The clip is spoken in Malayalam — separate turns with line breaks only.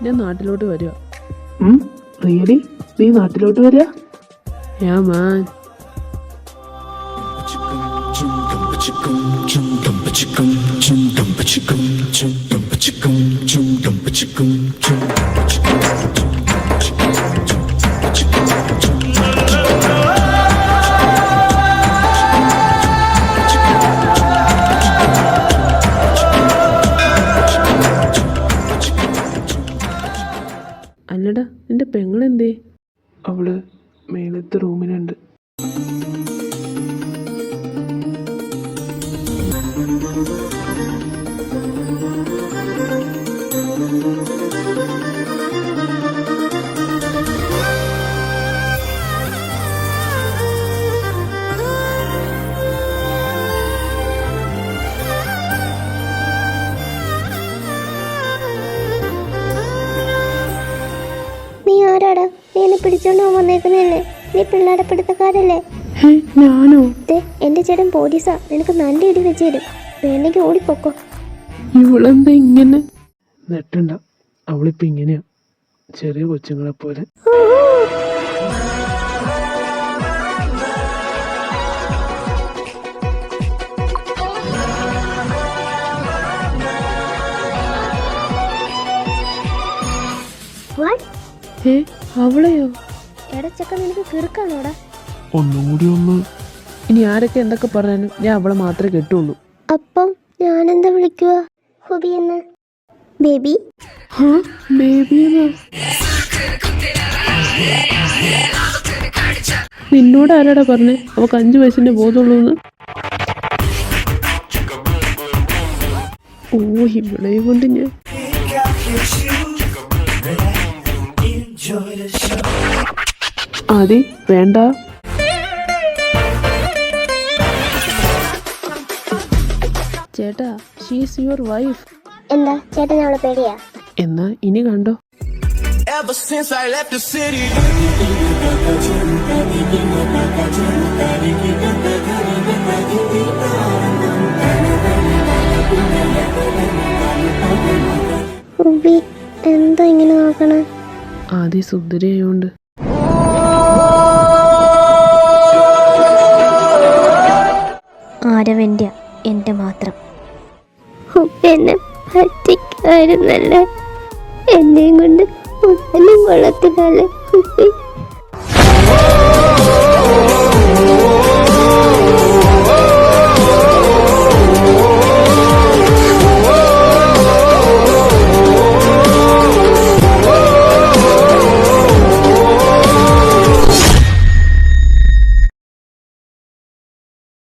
ഞാൻ നാട്ടിലോട്ട് വരിക.
റിയലി? നീ നാട്ടിലോട്ട് വരിക?
യാ മാൻ. അല്ലടാ, നിന്റെ പെങ്ങളെന്തേ?
അവള് മേലത്തെ റൂമിലുണ്ട്.
നീ ആരാടാ? നീ എന്നെ പിടിച്ചോണ്ട് വന്നേക്കുന്നല്ലേ? നീ പിള്ളേരെ പിടുത്തക്കാരല്ലേ?
ഞാനോ?
എന്റെ ചേട്ടൻ പോലീസാ, നിനക്ക് നല്ല ഇടി വെച്ച് തരും. വേണ്ടെങ്കിൽ ഓടിപ്പോക്കോ.
ഇവളെന്താ ഇങ്ങനെ? നെട്ടണ്ട, അവളിപ്പോ ഇങ്ങനെയാ, ചെറിയ കൊച്ചുങ്ങളെ പോലെ.
അവളെയോ?
എടച്ചക്ക, നിനക്ക് കിറുക്കാണോടാ?
ഒന്നുകൂടി ഒന്ന്.
ഇനി ആരൊക്കെ എന്തൊക്കെ പറഞ്ഞാലും ഞാൻ അവളെ മാത്രമേ കെട്ടുള്ളൂ.
അപ്പം ഞാനെന്താ വിളിക്കുക? ഹുബിയെന്ന്. ബേബി?
ബേബിയെന്നോ?
നിന്നോട് ആരാടാ പറഞ്ഞേ അവക്ക് 5 വയസ്സിന്റെ ബോധമുള്ളൂന്ന്? ഓ, ഇവളെ കൊണ്ട് ഞാൻ.
ആദി, വേണ്ട.
ചേട്ടാ, ഷീസ് യുവർ വൈഫ്.
എന്താ ചേട്ടൻ അവളെ പേടിയാ?
എന്നാ ഇനി കണ്ടോ.
Ever since I left the city.
ഹുബി, എന്താ ഇങ്ങനെ നോക്കണേ?
ആദ്യ സുന്ദരിയായോണ്ട്.
ആരവന്റെ എന്റെ മാത്രം. എന്നെ പറ്റിക്കായിരുന്നല്ലേ? എന്നെയും കൊണ്ട് ഒന്നിനും കൊള്ളത്തില്ലല്ലേ?